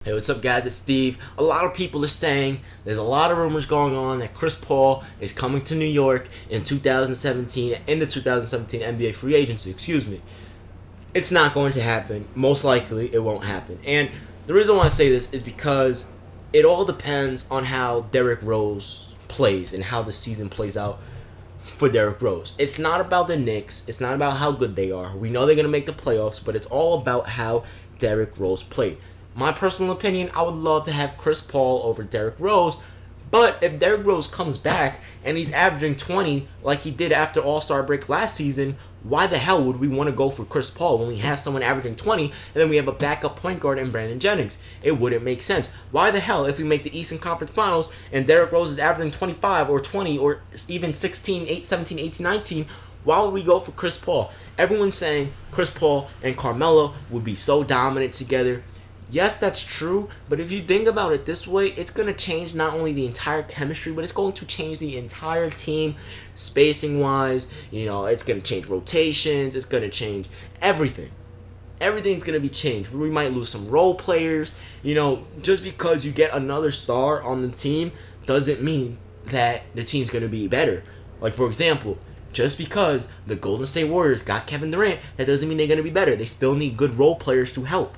Hey, what's up, guys? It's Steve. A lot of people are saying there's a lot of rumors going on that Chris Paul is coming to New York in 2017, in the 2017 NBA free agency. Excuse me. It's not going to happen. Most likely, it won't happen. And the reason why I say this is because it all depends on how Derrick Rose plays and how the season plays out for Derrick Rose. It's not about the Knicks. It's not about how good they are. We know they're going to make the playoffs, but it's all about how Derrick Rose played. My personal opinion, I would love to have Chris Paul over Derrick Rose, but if Derrick Rose comes back and he's averaging 20 like he did after All-Star break last season, why the hell would we want to go for Chris Paul when we have someone averaging 20 and then we have a backup point guard in Brandon Jennings? It wouldn't make sense. Why the hell, if we make the Eastern Conference Finals and Derrick Rose is averaging 25 or 20 or even 16, 17, 18, 19, why would we go for Chris Paul? Everyone's saying Chris Paul and Carmelo would be so dominant together. Yes, that's true, but if you think about it this way, it's going to change not only the entire chemistry, but it's going to change the entire team spacing-wise. It's going to change rotations. It's going to change everything. Everything's going to be changed. We might lose some role players. Just because you get another star on the team doesn't mean that the team's going to be better. Like, for example, just because the Golden State Warriors got Kevin Durant, that doesn't mean they're going to be better. They still need good role players to help.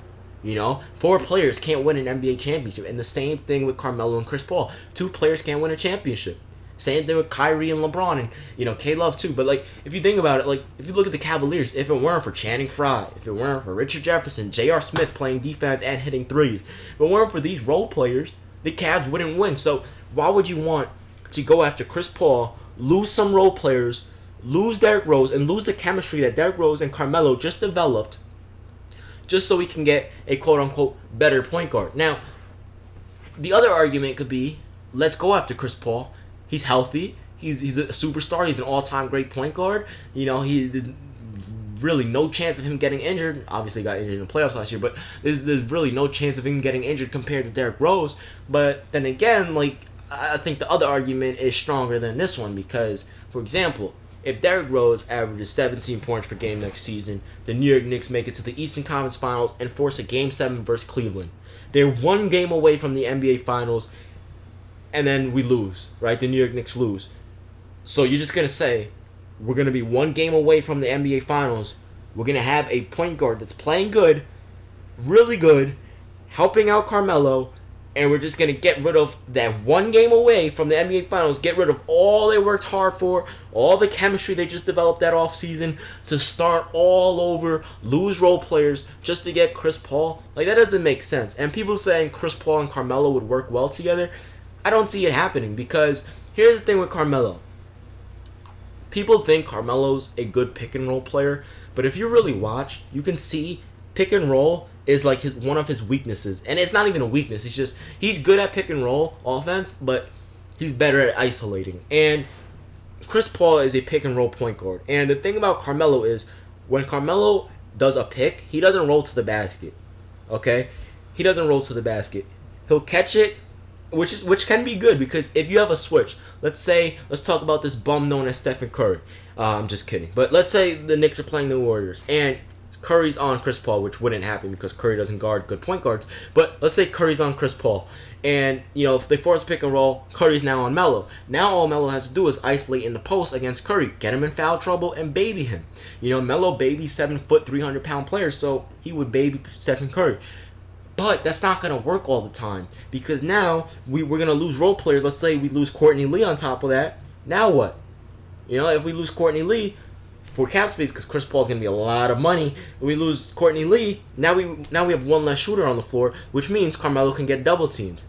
4 players can't win an NBA championship. And the same thing with Carmelo and Chris Paul. 2 players can't win a championship. Same thing with Kyrie and LeBron and, K-Love too. But, if you think about it, if you look at the Cavaliers, if it weren't for Channing Frye, if it weren't for Richard Jefferson, J.R. Smith playing defense and hitting threes, if it weren't for these role players, the Cavs wouldn't win. So, why would you want to go after Chris Paul, lose some role players, lose Derrick Rose, and lose the chemistry that Derrick Rose and Carmelo just developed, just so we can get a quote-unquote better point guard? Now, the other argument could be, let's go after Chris Paul. He's healthy. He's a superstar. He's an all-time great point guard. There's really no chance of him getting injured. Obviously, he got injured in the playoffs last year, but there's really no chance of him getting injured compared to Derrick Rose. But then again, I think the other argument is stronger than this one because, for example, if Derrick Rose averages 17 points per game next season, the New York Knicks make it to the Eastern Conference Finals and force a Game 7 versus Cleveland. They're one game away from the NBA Finals, and then we lose, right? The New York Knicks lose. So you're just going to say, we're going to be one game away from the NBA Finals. We're going to have a point guard that's playing good, really good, helping out Carmelo, and we're just going to get rid of that one game away from the NBA Finals, get rid of all they worked hard for, all the chemistry they just developed that offseason, to start all over, lose role players just to get Chris Paul. That doesn't make sense. And people saying Chris Paul and Carmelo would work well together, I don't see it happening because here's the thing with Carmelo. People think Carmelo's a good pick-and-roll player, but if you really watch, you can see pick-and-roll is one of his weaknesses. And it's not even a weakness. It's just he's good at pick and roll offense, but he's better at isolating. And Chris Paul is a pick and roll point guard. And the thing about Carmelo is when Carmelo does a pick, he doesn't roll to the basket. Okay? He doesn't roll to the basket. He'll catch it, which can be good because if you have a switch, let's talk about this bum known as Stephen Curry. I'm just kidding. But let's say the Knicks are playing the Warriors and Curry's on Chris Paul, which wouldn't happen because Curry doesn't guard good point guards. But let's say Curry's on Chris Paul. And, if they force pick and roll, Curry's now on Melo. Now all Melo has to do is isolate in the post against Curry, get him in foul trouble, and baby him. Melo baby 7-foot, 300-pound player, so he would baby Stephen Curry. But that's not going to work all the time because now we're going to lose role players. Let's say we lose Courtney Lee on top of that. Now what? If we lose Courtney Lee for cap space, because Chris Paul's going to be a lot of money. When we lose Courtney Lee, now we have one less shooter on the floor, which means Carmelo can get double teamed.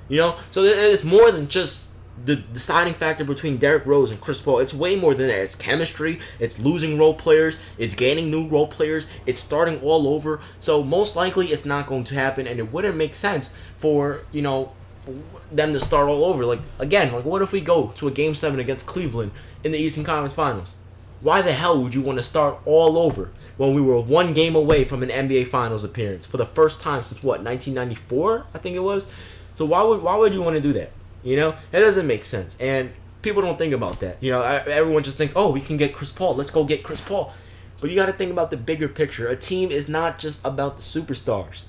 So it's more than just the deciding factor between Derrick Rose and Chris Paul. It's way more than that. It's chemistry. It's losing role players. It's gaining new role players. It's starting all over. So most likely it's not going to happen, and it wouldn't make sense for them to start all over. What if we go to a Game 7 against Cleveland in the Eastern Conference Finals? Why the hell would you want to start all over when we were one game away from an NBA Finals appearance for the first time since 1994? I think it was. So why would you want to do that? That doesn't make sense. And people don't think about that. Everyone just thinks, oh, we can get Chris Paul. Let's go get Chris Paul. But you got to think about the bigger picture. A team is not just about the superstars.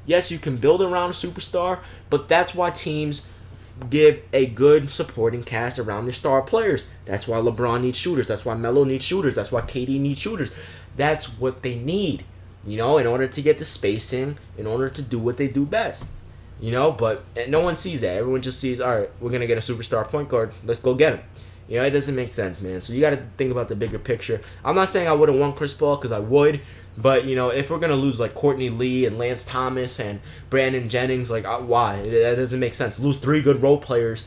Yes, you can build around a superstar, but that's why teams give a good supporting cast around their star players. That's why LeBron needs shooters. That's why Melo needs shooters. That's why KD needs shooters. That's what they need, in order to get the spacing, in order to do what they do best. But no one sees that. Everyone just sees, all right, we're going to get a superstar point guard. Let's go get him. It doesn't make sense, man. So you got to think about the bigger picture. I'm not saying I wouldn't want Chris Paul, because I would. But, if we're going to lose, like, Courtney Lee and Lance Thomas and Brandon Jennings, like, why? That doesn't make sense. Lose 3 good role players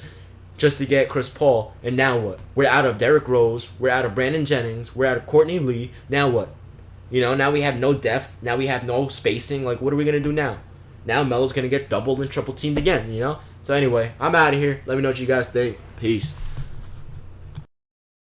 just to get Chris Paul. And now what? We're out of Derrick Rose. We're out of Brandon Jennings. We're out of Courtney Lee. Now what? Now we have no depth. Now we have no spacing. Like, what are we going to do now? Now Melo's going to get doubled and triple teamed again, So anyway, I'm out of here. Let me know what you guys think. Peace.